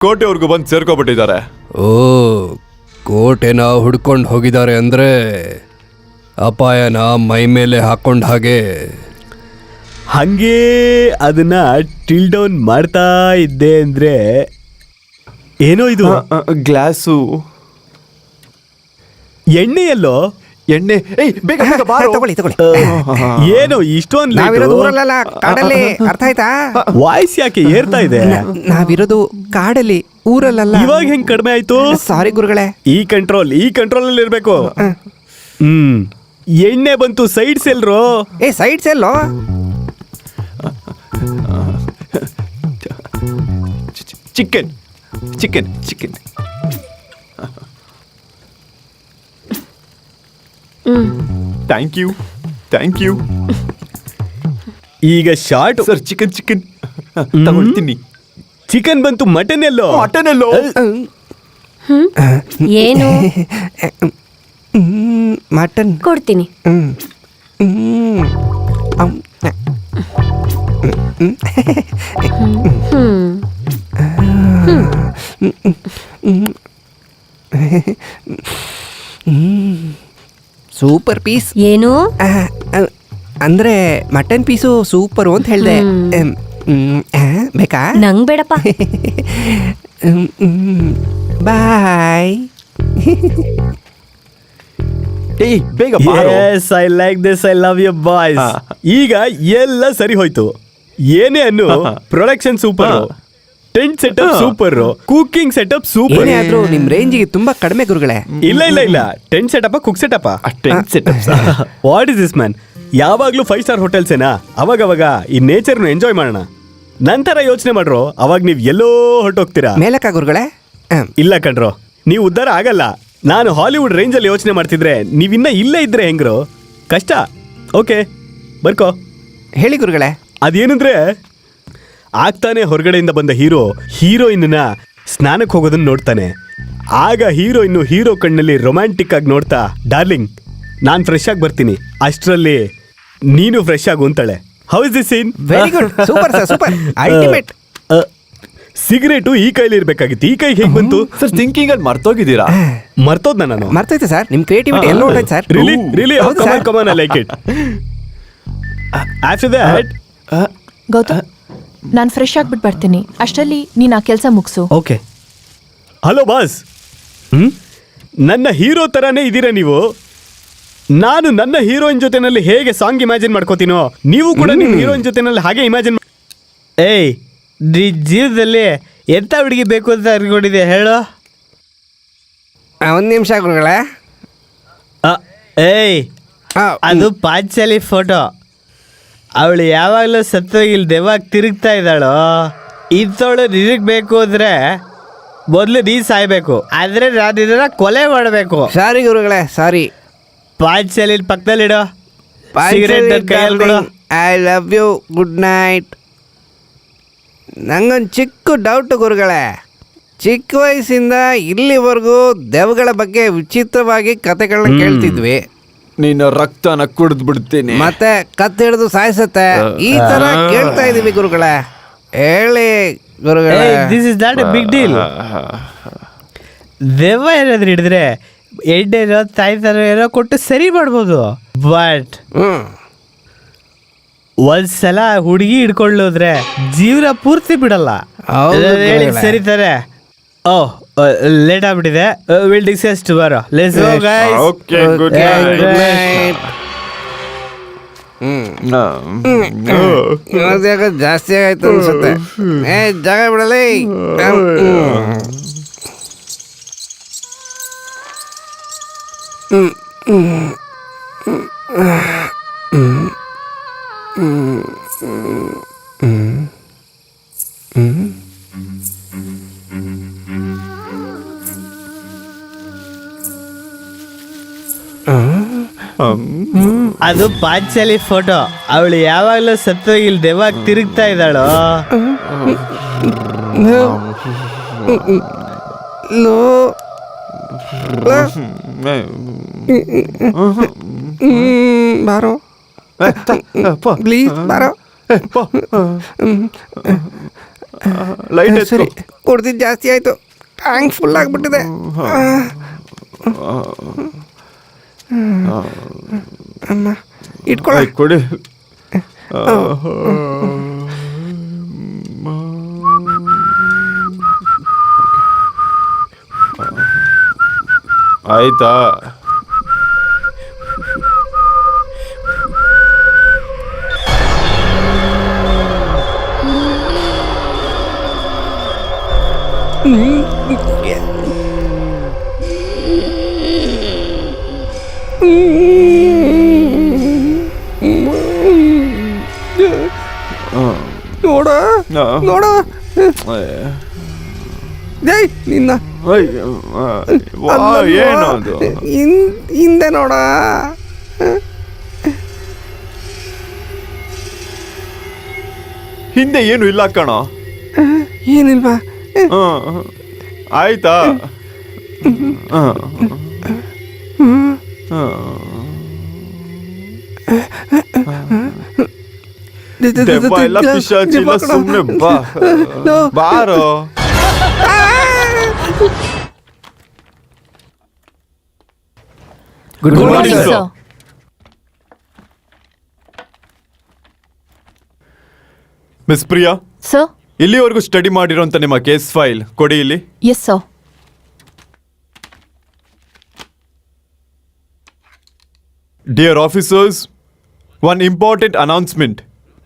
ಕೋಟೆವರೆಗೂ ಬಂದು ಸೇರ್ಕೊಬಿಟ್ಟಿದ್ದಾರೆ. ಓ, ಕೋಟೆನ ಹುಡ್ಕೊಂಡು ಹೋಗಿದ್ದಾರೆ ಅಂದ್ರೆ ಅಪಾಯನ ಮೈ ಮೇಲೆ ಹಾಕೊಂಡ ಹಾಗೆ. ಹಂಗೆ ಅದನ್ನ ಟಿಲ್ ಡೌನ್ ಮಾಡ್ತಾ ಇದ್ದೆ ಅಂದ್ರೆ ಏನೋ ಇದು ಗ್ಲಾಸು ಎಣ್ಣೆಯಲ್ಲೋ ಎಣ್ಣೆ. ಬೇಗ ತಗೊಳ್ಳಿ. ಏನು ಇಷ್ಟೊಂದು ನಾವಿರೋದು ಊರಲ್ಲ ಕಾಡಲ್ಲಿ, ಅರ್ಥ ಆಯ್ತಾ? ವಾಯ್ಸ್ ಯಾಕೆ ಏರ್ತಾ ಇದೆ? ನಾವಿರೋದು ಕಾಡಲ್ಲಿ, ಊರಲ್ಲ. ಇವಾಗ ಹೆಂಗ್ ಕಡಿಮೆ ಆಯ್ತು? ಸಾರಿ ಗುರುಗಳೇ. ಈ ಕಂಟ್ರೋಲ್ ಅಲ್ಲಿ ಇರ್ಬೇಕು. ಎಣ್ಣೆ ಬಂತು, ಸೈಡ್ಸ್ ಎಲ್ರೋ? ಸೈಡ್ಸ್ ಎಲ್ಲೋ? Chicken chicken chicken. Thank you. ಈಗ ಶಾರ್ಟ್ ಸರ್, ಚಿಕನ್ ತಗೊಳ್ತೀನಿ. ಚಿಕನ್ ಬಂತು, ಮಟನ್ ಎಲ್ಲೋ? ಮಟನ್ ಎಲ್ಲೋ? ಏನು? ಮಟನ್ ಕೊಡ್ತೀನಿ. Super piece. ಏನು? ಅಂದ್ರೆ ಮಟನ್ ಪೀಸು ಸೂಪರು ಅಂತ ಹೇಳ್ದೆ. ಬೇಕಾ? ನಂಗ್ ಬೇಡಪ್ಪ. ಬಾಯ್. ಬೇಗ. Yes, I like this, I love you boys. ಈಗ ಎಲ್ಲ ಸರಿ ಹೋಯ್ತು. ಏನೇ ಅನ್ನು production super, tent setup super, cooking setup super. ಏನೇ ಆದ್ರೂ ನಿಮ್ ರೇಂಜಿಗೆ ತುಂಬಾ ಕಡಿಮೆ ಗುರುಗಳೇ. ಇಲ್ಲ, tent setup, cook setup. What is this man? ಯಾವಾಗ್ಲೂ 5 ಸ್ಟಾರ್ ಹೋಟೆಲ್ಸ್ ಏನಾ? ಅವಾಗ ಈ ನೇಚರ್ನ ಎಂಜಾಯ್ ಮಾಡೋಣ. ನಂತರ ಯೋಚನೆ ಮಾಡ್ರೋ, ಅವಾಗ ನೀವ್ ಎಲ್ಲೋ ಹೊರಟೋಗ್ತೀರಾ. ಮೇಲಕ್ಕ ಗುರುಗಳೇ? ಇಲ್ಲ ಕಣ್ರೋ, ನೀವು ಉದ್ಧಾರ ಆಗಲ್ಲ. ನಾನು ಹಾಲಿವುಡ್ ರೇಂಜ್ ಅಲ್ಲಿ ಯೋಚನೆ ಮಾಡ್ತಿದ್ರೆ ನೀವಿನ್ನ ಇಲ್ಲೇ ಇದ್ರೆ ಹೆಂಗ್ರೋ? ಕಷ್ಟ. ಓಕೆ, ಬರ್ಕೋ. ಹೇಳಿ ಗುರುಗಳೇ. ಅದೇನಂದ್ರೆ, ಆಗ್ತಾನೆ ಹೊರಗಡೆಯಿಂದ ಬಂದ ಹೀರೋಯಿನ್ನ ಸ್ನಾನಕ್ಕೆ ಹೋಗೋದನ್ನ ನೋಡ್ತಾನೆ. ಆಗ ಹೀರೋ ಕಣ್ಣಲ್ಲಿ ರೊಮ್ಯಾಂಟಿಕ್ ಆಗಿ ನೋಡ್ತಾ, ಡಾರ್ಲಿಂಗ್ ನಾನ್ ಫ್ರೆಶ್ ಆಗಿ ಬರ್ತೀನಿ, ಅಷ್ಟರಲ್ಲಿ ನೀನು ಫ್ರೆಶ್ ಆಗು ಅಂತಾಳೆ. How is this scene? Very good, super sir, super, ultimate. Cigarette ಈ ಕೈಲಿ ಇರ್ಬೇಕಾಗಿತ್ತು, ಈ ಕೈ ಹೇಗ್ ಬಂತು? ಸರ್, ಥಿಂಕಿಂಗ್ ಅಲ್ಲಿ ಮರ್ತೋಗಿದ್ದೀರಾ? ಮರ್ತೋದ್ನ ನಾನು? ಮರ್ತೈತೆ ಸರ್, ನಿಮ್ ಕ್ರಿಯೇಟಿವಿಟಿ ಎಲ್ಲ ಹೊರಟೈತೆ sir. Really come on, I like it. After that Gautam, ನಾನು ಫ್ರೆಶ್ ಆಗ್ಬಿಟ್ಟು ಬರ್ತೀನಿ. ಅಷ್ಟರಲ್ಲಿ ನೀನು ಆ ಕೆಲಸ ಮುಗಿಸು. ಓಕೆ. Hello boss. ನನ್ನ ಹೀರೋ ತರಾನೇ ಇದ್ದೀರಾ ನೀವು. ನಾನು ನನ್ನ ಹೀರೋಯಿನ್ ಜೊತೆನಲ್ಲಿ ಹೇಗೆ ಸಾಂಗ್ ಇಮ್ಯಾಜಿನ್ ಮಾಡ್ಕೋತೀನೋ, ನೀವು ಕೂಡ ನಿಮ್ಮ ಹೀರೋಯಿನ್ ಜೊತೆನಲ್ಲಿ ಹಾಗೆ ಇಮ್ಯಾಜಿನ್. ಏಯ್, ಜೀವನದಲ್ಲಿ ಎಂತ ಹುಡುಗಿ ಬೇಕು ಅಂತ ಅನ್ಕೊಂಡಿದ್ಯಾ ಹೇಳು? ಒಂದ್ ನಿಮಿಷ ಗುರುಗಳೇ. ಏಯ್, ಅದು ಪಾಂಚಾಲಿ ಫೋಟೋ. ಅವಳು ಯಾವಾಗಲೂ ಸತ್ತೋಗಿಲ್ ದೆವ್ವಾಗ ತಿರುಗ್ತಾ ಇದ್ದಾಳೋ. ಇಂಥವಳು ನಿನಗೆ ಬೇಕು ಅಂದ್ರೆ ಮೊದಲು ನೀ ಸಾಯ್ಬೇಕು, ಆದ್ರೆ ನಾನು ಇದನ್ನ ಕೊಲೆ ಮಾಡಬೇಕು. ಸಾರಿ ಗುರುಗಳೇ, ಸಾರಿ. ಪಾಂಚಾಲಿ ಪಕ್ಕದಲ್ಲಿಡೋ, ಸಿಗರೇಟ್ ಕೈಯಲ್ಲಿ ಕೊಡು. I love you, good night. ನಂಗೊಂದು ಚಿಕ್ಕ ಡೌಟ್ ಗುರುಗಳೇ. ಚಿಕ್ಕ ವಯಸ್ಸಿಂದ ಇಲ್ಲಿವರೆಗೂ ದೆವ್ವಗಳ ಬಗ್ಗೆ ವಿಚಿತ್ರವಾಗಿ ಕತೆಗಳನ್ನ ಕೇಳ್ತಿದ್ವಿ. ನೀನು ರಕ್ತನ ಕುಡಿದು ಬಿಡ್ತೀನಿ, ಮತ್ತೆ ಕತ್ತೆ ಹಿಡಿದು ಸಾಯಿಸತ್ತೆ, ಈ ತರ ಕೇಳ್ತಾ ಇದೀವಿ ಗುರುಗಳೇ. ಹೇಳಿ ಗುರುಗಳೇ. This is not a big deal. ದೆವ್ವ ಏನಾದ್ರು ಹಿಡಿದ್ರೆ ಎಣ್ಣೆನೋ ತಾಯ್ತಾರೋ ಏನೋ ಕೊಟ್ಟು ಸರಿ ಮಾಡ್ಬೋದು. ಬಟ್ ಒಂದ್ಸಲ ಹುಡುಗಿ ಹಿಡ್ಕೊಳ್ಳೋದ್ರೆ ಜೀವನ ಪೂರ್ತಿ ಬಿಡಲ್ಲ. ಸರಿತಾರೆ. ಓಹ್, ಲೇಟ್ ಆಗ್ಬಿಟ್ಟಿದೆ. Will discuss tomorrow. Let's go guys. Okay, good night. ಜಾಸ್ತಿ ಆಯ್ತು ಅನ್ಸುತ್ತೆ. ಜಾಗ ಬಿಡಲಿ. ಅದು ಪಾಂಚಾಲಿ ಫೋಟೋ. ಅವಳು ಯಾವಾಗಲೂ ಸತ್ತೋಗಿಲ್ ದೆವ್ವಾಗ ತಿರುಗ್ತಾ ಇದ್ದಾಳೋ. ಬಾರೋ ಪ್ಲೀಸ್, ಬಾರೋ. ಲೈಟ್ ಸರಿ ಕುಡ್ದಿದ್ದು ಜಾಸ್ತಿ ಆಯಿತು, ಟ್ಯಾಂಕ್ ಫುಲ್ ಆಗಿಬಿಟ್ಟಿದೆ. ಅಮ್ಮ ಇಟ್ಕೊಳ್ಳ. ಕೊಡಿ. ಆಯ್ತಾ? ನೋಡ ನೋಡ ನಿನ್ನ ಏನು ಅದು? ಹಿಂದೆ ನೋಡ. ಹಿಂದೆ ಏನು ಇಲ್ಲ ಕಣ. ಏನಿಲ್ವಾ? ಆಯ್ತಾ? ದೆವ್ವ ಎಲ್ಲ ಪಿಶಾಚಿ ಇಲ್ಲ, ಸುಮ್ನೆ ಬಾ ಬಾರೋ. Good morning sir. Sir. Miss Priya, sir. ಇಲ್ಲಿವರೆಗೂ ಸ್ಟಡಿ ಮಾಡಿರೋಂಥ ನಿಮ್ಮ ಕೇಸ್ ಫೈಲ್ ಕೊಡಿ ಇಲ್ಲಿ. Yes sir. Dear officers, one important announcement.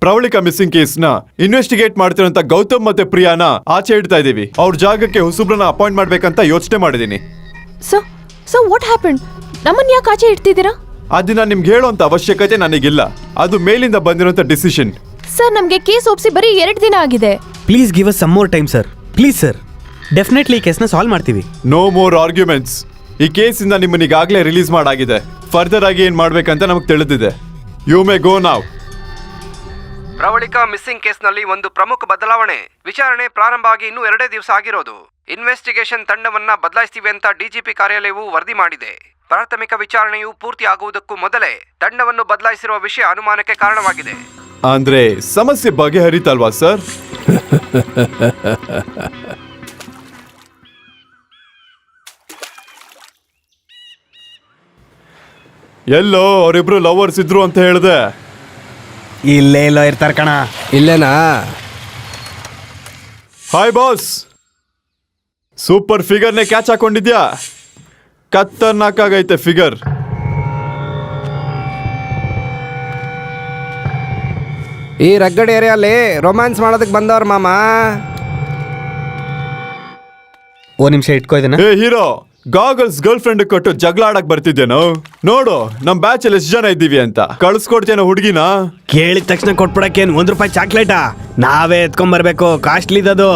Pravalika missing ಕೇಸ್ನ ಇನ್ವೆಸ್ಟಿಗೇಟ್ ಮಾಡ್ತಿರೋಂಥ ಗೌತಮ್ ಮತ್ತೆ ಪ್ರಿಯಾನ ಆಚೆ ಇಡ್ತಾ ಇದ್ದೀವಿ. ಅವ್ರ ಜಾಗಕ್ಕೆ ಹೊಸಬ್ರನ್ನ ಅಪಾಯಿಂಟ್ ಮಾಡ್ಬೇಕಂತ ಯೋಚನೆ ಮಾಡಿದ್ದೀನಿ. Sir sir what happen? ನಮ್ಮನ್ನ ಯಾಕೆ ಆಚೆ ಇಡ್ತಿದ್ದೀರಾ? ಅದನ್ನ ನಿಮ್ಗೆ ಹೇಳೋಂಥ ಅವಶ್ಯಕತೆ ನನಗಿಲ್ಲ. ಅದು ಮೇಲಿಂದ ಬಂದಿರೋಂಥ ಡಿಸಿಷನ್. ಸರ್ ನಮಗೆ ಕೇಸ್ ಒಪ್ಸಿ ಬರೀ 2 ದಿನ ಆಗಿದೆ. Please give us some more time sir, please sir. Definitely ಈ ಕೇಸ್ನ ಸಾಲ್ವ್ ಮಾಡ್ತೀವಿ. No more arguments. ಈ ಕೇಸಿಂದ ನಿಮ್ಮನ್ನ ಈಗಾಗಲೇ ರಿಲೀಸ್ ಮಾಡಾಗಿದೆ. ಫರ್ದರ್ ಆಗಿ ಏನ್ ಮಾಡ್ಬೇಕಂತ ನಮಗೆ ತಿಳಿದಿದೆ. ಯು ಮೇ ಗೋ ನಾವ್. ಪ್ರವಳಿಕಾ ಮಿಸ್ಸಿಂಗ್ ಕೇಸ್ನಲ್ಲಿ ಒಂದು ಪ್ರಮುಖ ಬದಲಾವಣೆ. ವಿಚಾರಣೆ ಪ್ರಾರಂಭ ಆಗಿ ಇನ್ನೂ 2 ದಿವಸ ಆಗಿರೋದು. ಇನ್ವೆಸ್ಟಿಗೇಷನ್ ತಂಡವನ್ನ ಬದಲಾಯಿಸ್ತೀವಿ ಅಂತ ಡಿಜಿಪಿ ಕಾರ್ಯಾಲಯವು ವರದಿ ಮಾಡಿದೆ. ಪ್ರಾಥಮಿಕ ವಿಚಾರಣೆಯು ಪೂರ್ತಿ ಆಗುವುದಕ್ಕೂ ಮೊದಲೇ ತಂಡವನ್ನು ಬದಲಾಯಿಸಿರುವ ವಿಷಯ ಅನುಮಾನಕ್ಕೆ ಕಾರಣವಾಗಿದೆ. ಅಂದ್ರೆ ಸಮಸ್ಯೆ ಬಗೆಹರಿತಲ್ವಾ ಸರ್? ಎಲ್ಲೋ ಅವರಿಬ್ರು ಲವರ್ಸ್ ಇದ್ರು ಅಂತ ಹೇಳ್ದೆ. ಇಲ್ಲೇ ಎಲ್ಲೋ ಇರ್ತಾರ ಕಣ. ಇಲ್ಲೇನಾ? ಹಾಯ್ ಬಾಸ್, ಸೂಪರ್ ಫಿಗರ್ನೇ ಕ್ಯಾಚ್ ಹಾಕೊಂಡಿದ್ಯಾ? ಖತರ್ನಾಕಾಗೈತೆ ಫಿಗರ್. ಈ ರಗ್ಗಡ್ ಏರಿಯಲ್ಲಿ ರೊಮ್ಯಾನ್ಸ್ ಮಾಡೋದಕ್ಕೆ ಬಂದವ್ರ ಮಾಮ. ಓ ನಿಮಿಷ ಇಟ್ಕೋ ಇದನ್ನ. ಏ ಹೀರೋ, ಗಾಗಲ್ಸ್ ಗರ್ಲ್ ಫ್ರೆಂಡ್ ಕೊಟ್ಟು ಜಗಳ ಆಡಕ್ ಬರ್ತಿದ್ದೇನೋ? ನೋಡು ನಮ್ ಬ್ಯಾಚ್ ಅಲ್ಲಿ ಎಷ್ಟು ಜನ ಇದ್ದೀವಿ ಅಂತ. ಕಳ್ಸ್ಕೊಡ್ತೇನೋ ಹುಡುಗಿನ? ಕೇಳಿದ ತಕ್ಷಣ ಕೊಟ್ಬಿಡಕ್ಕೇನು ₹1 ಚಾಕ್ಲೇಟಾ? ನಾವೇ ಎತ್ಕೊಂಡ್ಬರ್ಬೇಕು, ಕಾಸ್ಟ್ಲಿದದು.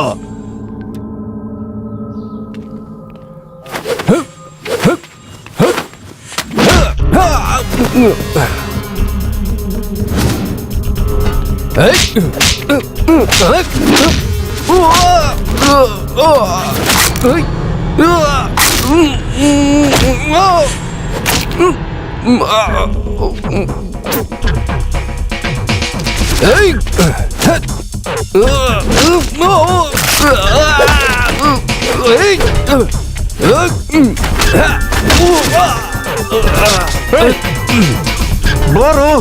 ಬಾರು.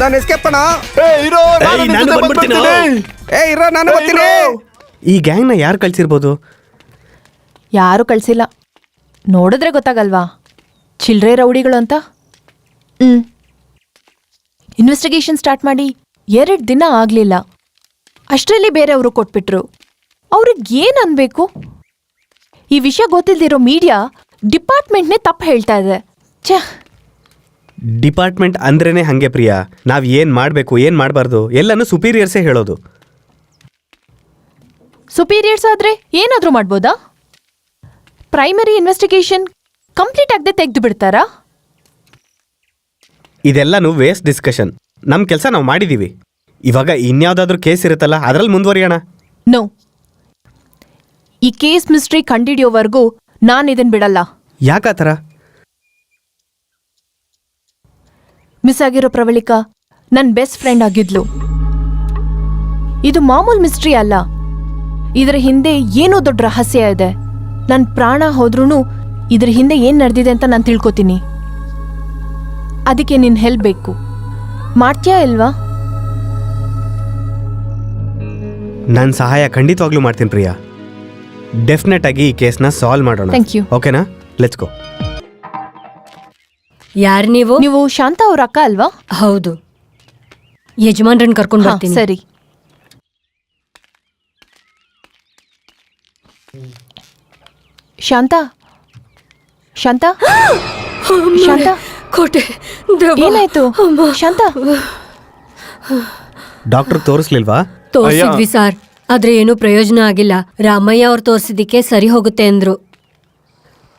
ನಾನು ಎಸ್ಕೇಪ್ ಅಣ್ಣ. ಏ ಹೀರೋ, ನಾನು ನಿನ್ ನಾನು ಜೊತೆ ಬಂದ್ಬಿಡ್ತೀನಿ. ಬಂದ್ಬಿಡ್ತೀನಿ. ಏ ಇರೋ, ನಾನು ಬರ್ತೀನಿ. ಈ ಗ್ಯಾಂಗ್ನ ಯಾರು ಕಳ್ಸಿರ್ಬೋದು? ಯಾರು ಕಳ್ಸಿಲ್ಲ. ನೋಡಿದ್ರೆ ಗೊತ್ತಾಗಲ್ವಾ ಚಿಲ್ಡ್ರೆ ರೌಡಿಗಳು ಅಂತ. ಇನ್ವೆಸ್ಟಿಗೇಷನ್ ಸ್ಟಾರ್ಟ್ ಮಾಡಿ 2 ದಿನ ಆಗ್ಲಿಲ್ಲ. ಅಷ್ಟರಲ್ಲಿ ಬೇರೆಯವರು ಕೊಟ್ಬಿಟ್ರು. ಅವ್ರಿಗೆ ಏನ್ ಅನ್ಬೇಕು? ಈ ವಿಷಯ ಗೊತ್ತಿಲ್ದಿರೋ ಮೀಡಿಯಾ ಡಿಪಾರ್ಟ್ಮೆಂಟ್ನೇ ತಪ್ಪು ಹೇಳ್ತಾ ಇದೆ. ಛೇ, ಡಿಪಾರ್ಟ್ಮೆಂಟ್ ಅಂದ್ರೇನೆ ಹಂಗೆ ಪ್ರಿಯಾ. ನಾವ್ ಏನ್ ಮಾಡ್ಬೇಕು ಏನ್ ಮಾಡಬಾರ್ದು ಎಲ್ಲನೂ ಸುಪೀರಿಯರ್ಸೇ ಹೇಳೋದು. ಸುಪೀರಿಯರ್ಸ್ ಆದ್ರೆ ಏನಾದ್ರೂ ಮಾಡ್ಬೋದಾ? ಪ್ರೈಮರಿ ಇನ್ವೆಸ್ಟಿಗೇಷನ್ ಕಂಪ್ಲೀಟ್ ಆಗದೆ ತೆಗೆದು ಬಿಡ್ತಾರಾ? ಇದೆಲ್ಲನೂ ವೇಸ್ಟ್ ಡಿಸ್ಕಷನ್. ನಮ್ಮ ಕೆಲಸ ನಾವು ಮಾಡಿದೀವಿ. ಇವಾಗ ಇನ್ಯಾವುದಾದ್ರೂ ಕೇಸ್ ಇರುತ್ತಲ್ಲ, ಅದ್ರಲ್ಲಿ ಮುಂದುವರಿಯೋಣ. ನೋ, ಈ ಕೇಸ್ ಮಿಸ್ಟ್ರಿ ಕಂಡಿಡಿಯೋವರೆಗೂ ನಾನು ಇದನ್ ಬಿಡಲ್ಲ. ಯಾಕೆ ಆ ಥರ? ಮಿಸ್ ಆಗಿರೋ ಪ್ರವಳಿಕಾ ನನ್ನ ಬೆಸ್ಟ್ ಫ್ರೆಂಡ್ ಆಗಿದ್ಲು. ಇದು ಮಾಮೂಲ್ ಮಿಸ್ಟ್ರಿ ಅಲ್ಲ, ಇದರ ಹಿಂದೆ ಏನೋ ದೊಡ್ಡ ರಹಸ್ಯ ಇದೆ. ನನ್ನ ಪ್ರಾಣ ಹೋದ್ರೂ ಇದ್ರ ಹಿಂದೆ ಏನ್ ನಡೆದಿದೆ ಅಂತ ನಾನು ತಿಳ್ಕೊತೀನಿ. ಅದಕ್ಕೆ ನಿನ್ ಹೆಲ್ಪ್ ಬೇಕು. ಮಾಡ್ತೀಯಾ ಇಲ್ವಾ? ನಾನು ಸಹಾಯ ಖಂಡಿತವಾಗ್ಲೂ ಮಾಡ್ತೀನಿ ಪ್ರಿಯಾ. ಡೆಫಿನೆಟ್ ಆಗಿ ಈ ಕೇಸ್ನ ಸಾಲ್ವ್ ಮಾಡೋಣ. Thank you. ಓಕೆನಾ? Let's go. ಯಾರು ನೀವು? ನೀವು ಶಾಂತ ಅವ್ರ ಅಕ್ಕ ಅಲ್ವಾ? ಹೌದು, ಯಜಮಾನ್ರನ್ನ ಕರ್ಕೊಂಡು ಹಾ, ಬರ್ತೀನಿ. ಸರಿ. ಶಾಂತ, ಶಾಂತ, ಶಾಂತ, ಕೋಟೆ ದೆವ್ವ. ಏನಾಯ್ತು? ಅಮ್ಮ. ಶಾಂತ, ಡಾಕ್ಟರ್ ತೋರಿಸ್ಲಿಲ್ವಾ? ತೋರ್ಸಿದ್ವಿ ಸರ್, ಆದ್ರೆ ಏನೂ ಪ್ರಯೋಜನ ಆಗಿಲ್ಲ. ರಾಮಯ್ಯ ಅವ್ರು ತೋರ್ಸಿದಿಕ್ಕೆ ಸರಿ ಹೋಗುತ್ತೆ ಅಂದ್ರು.